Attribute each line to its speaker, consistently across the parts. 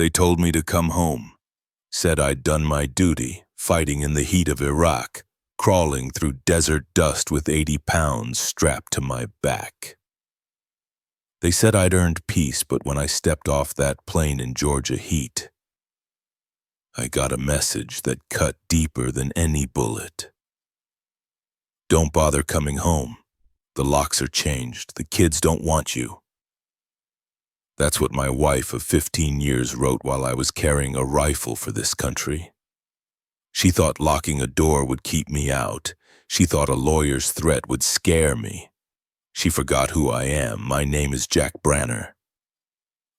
Speaker 1: They told me to come home, said I'd done my duty, fighting in the heat of Iraq, crawling through desert dust with 80 pounds strapped to my back. They said I'd earned peace, but when I stepped off that plane in Georgia heat, I got a message that cut deeper than any bullet. Don't bother coming home. The locks are changed. The kids don't want you. That's what my wife of 15 years wrote while I was carrying a rifle for this country. She thought locking a door would keep me out. She thought a lawyer's threat would scare me. She forgot who I am. My name is Jack Branner.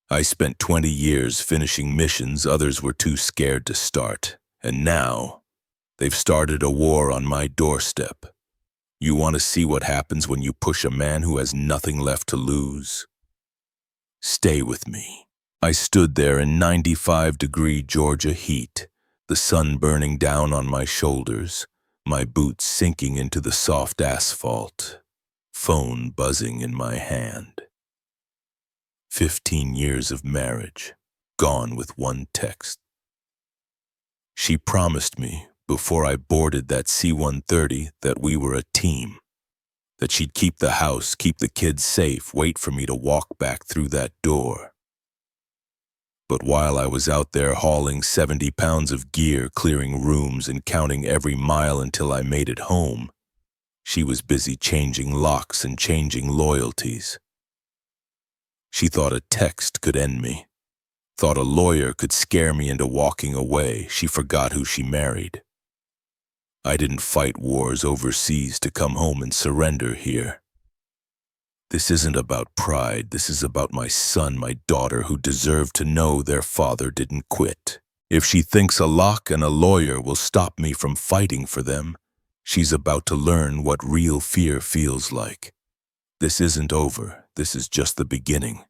Speaker 1: I spent 20 years finishing missions others were too scared to start. And now, they've started a war on my doorstep. You want to see what happens when you push a man who has nothing left to lose? Stay with me. I stood there in 95-degree Georgia heat, the sun burning down on my shoulders, my boots sinking into the soft asphalt, phone buzzing in my hand. 15 years of marriage, gone with one text. She promised me, before I boarded that C-130, that we were a team, that she'd keep the house, keep the kids safe, wait for me to walk back through that door. But while I was out there hauling 70 pounds of gear, clearing rooms and counting every mile until I made it home, she was busy changing locks and changing loyalties. She thought a text could end me, thought a lawyer could scare me into walking away. She forgot who she married. I didn't fight wars overseas to come home and surrender here. This isn't about pride. This is about my son, my daughter, who deserve to know their father didn't quit. If she thinks a lock and a lawyer will stop me from fighting for them, she's about to learn what real fear feels like. This isn't over. This is just the beginning.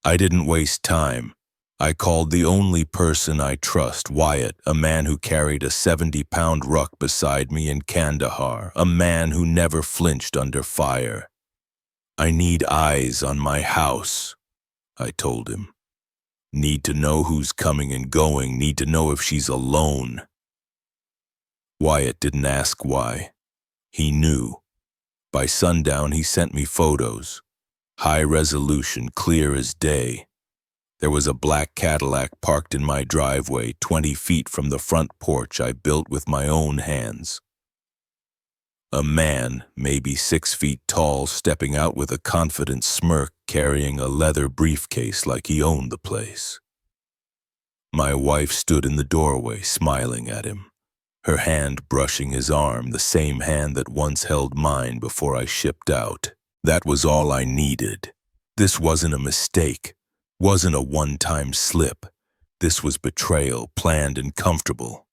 Speaker 1: I didn't waste time. I called the only person I trust, Wyatt, a man who carried a 70-pound ruck beside me in Kandahar, a man who never flinched under fire. I need eyes on my house, I told him. Need to know who's coming and going, need to know if she's alone. Wyatt didn't ask why. He knew. By sundown, he sent me photos. High resolution, clear as day. There was a black Cadillac parked in my driveway, 20 feet from the front porch I built with my own hands. A man, maybe 6 feet tall, stepping out with a confident smirk, carrying a leather briefcase like he owned the place. My wife stood in the doorway, smiling at him, her hand brushing his arm, the same hand that once held mine before I shipped out. That was all I needed. This wasn't a mistake, wasn't a one-time slip. This was betrayal, planned and comfortable.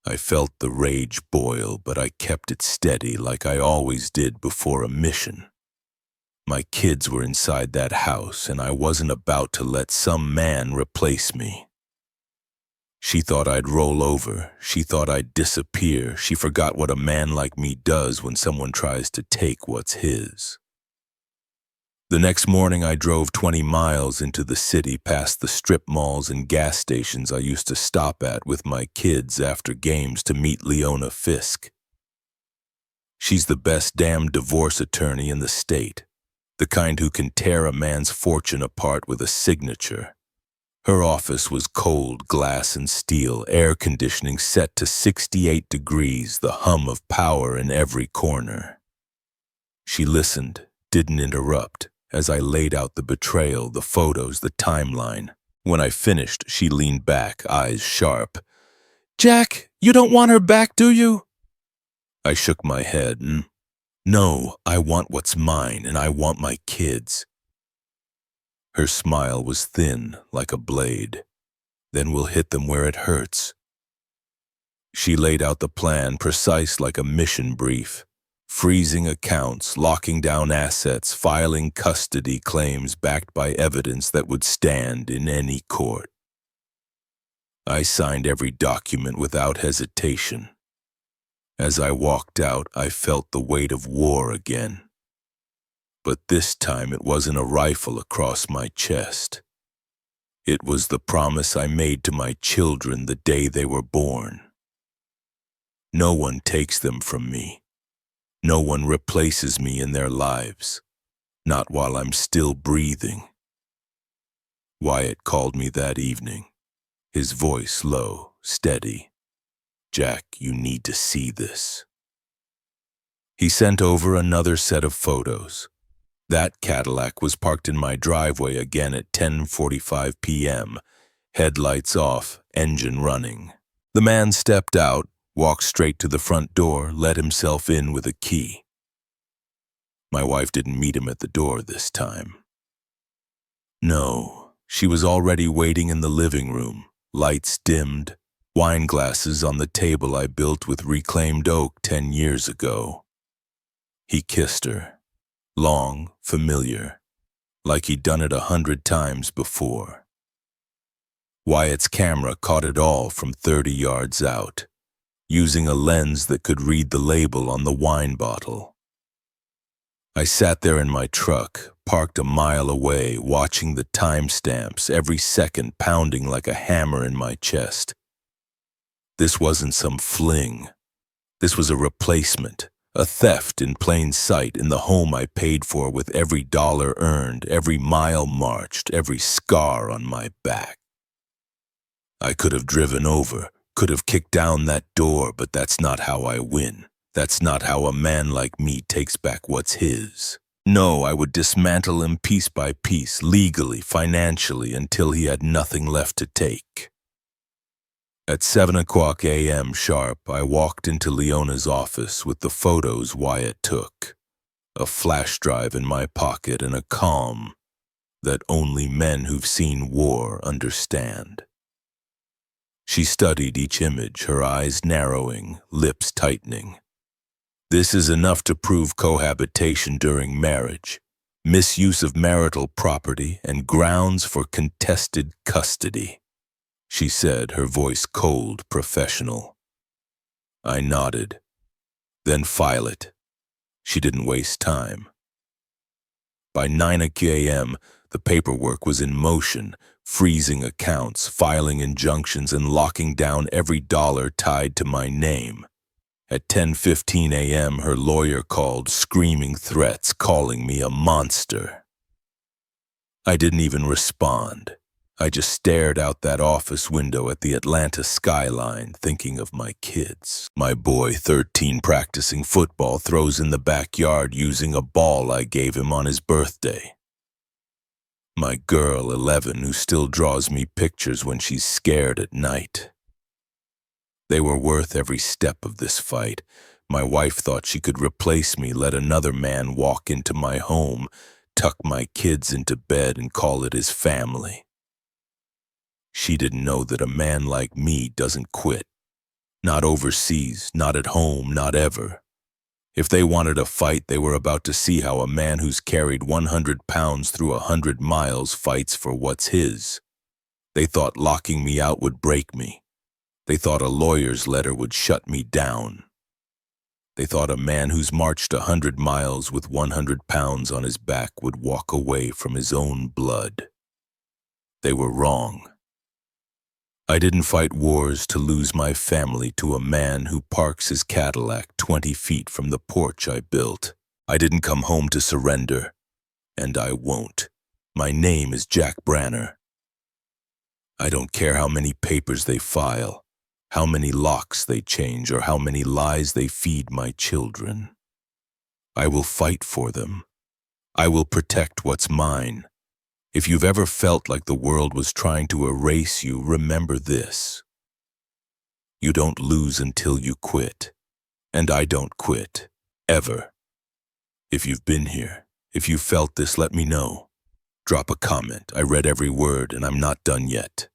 Speaker 1: I felt the rage boil, but I kept it steady like I always did before a mission. My kids were inside that house, and I wasn't about to let some man replace me. She thought I'd roll over. She thought I'd disappear. She forgot what a man like me does when someone tries to take what's his. The next morning, I drove 20 miles into the city past the strip malls and gas stations I used to stop at with my kids after games to meet Leona Fisk. She's the best damn divorce attorney in the state, the kind who can tear a man's fortune apart with a signature. Her office was cold glass and steel, air conditioning set to 68 degrees, the hum of power in every corner. She listened, didn't interrupt, as I laid out the betrayal, the photos, the timeline. When I finished, she leaned back, eyes sharp. "Jack, you don't want her back, do you?" I shook my head. "No, I want what's mine, and I want my kids." Her smile was thin, like a blade. "Then we'll hit them where it hurts." She laid out the plan, precise like a mission brief. Freezing accounts, locking down assets, filing custody claims backed by evidence that would stand in any court. I signed every document without hesitation. As I walked out, I felt the weight of war again. But this time it wasn't a rifle across my chest. It was the promise I made to my children the day they were born. No one takes them from me. No one replaces me in their lives, not while I'm still breathing. Wyatt called me that evening, his voice low, steady. "Jack, you need to see this." He sent over another set of photos. That Cadillac was parked in my driveway again at 10:45 p.m., headlights off, engine running. The man stepped out, walked straight to the front door, let himself in with a key. My wife didn't meet him at the door this time. No, she was already waiting in the living room, lights dimmed, wine glasses on the table I built with reclaimed oak 10 years ago. He kissed her, long, familiar, like he'd done it 100 times before. Wyatt's camera caught it all from 30 yards out, using a lens that could read the label on the wine bottle. I sat there in my truck, parked a mile away, watching the timestamps, every second pounding like a hammer in my chest. This wasn't some fling. This was a replacement, a theft in plain sight in the home I paid for with every dollar earned, every mile marched, every scar on my back. I could have driven over, could have kicked down that door, but that's not how I win. That's not how a man like me takes back what's his. No, I would dismantle him piece by piece, legally, financially, until he had nothing left to take. At 7:00 a.m. sharp, I walked into Leona's office with the photos Wyatt took, a flash drive in my pocket and a calm that only men who've seen war understand. She studied each image, her eyes narrowing, lips tightening. This is enough to prove cohabitation during marriage, misuse of marital property, and grounds for contested custody, she said, her voice cold, professional. I nodded. Then file it. She didn't waste time. By 9 a.m., the paperwork was in motion, freezing accounts, filing injunctions, and locking down every dollar tied to my name. At 10:15 a.m., her lawyer called, screaming threats, calling me a monster. I didn't even respond. I just stared out that office window at the Atlanta skyline, thinking of my kids. My boy, 13, practicing football, throws in the backyard using a ball I gave him on his birthday. My girl, 11, who still draws me pictures when she's scared at night. They were worth every step of this fight. My wife thought she could replace me, let another man walk into my home, tuck my kids into bed, and call it his family. She didn't know that a man like me doesn't quit. Not overseas, not at home, not ever. If they wanted a fight, they were about to see how a man who's carried 100 pounds through 100 miles fights for what's his. They thought locking me out would break me. They thought a lawyer's letter would shut me down. They thought a man who's marched 100 miles with 100 pounds on his back would walk away from his own blood. They were wrong. I didn't fight wars to lose my family to a man who parks his Cadillac 20 feet from the porch I built. I didn't come home to surrender, and I won't. My name is Jack Branner. I don't care how many papers they file, how many locks they change, or how many lies they feed my children. I will fight for them. I will protect what's mine. If you've ever felt like the world was trying to erase you, remember this. You don't lose until you quit. And I don't quit. Ever. If you've been here, if you felt this, let me know. Drop a comment. I read every word, and I'm not done yet.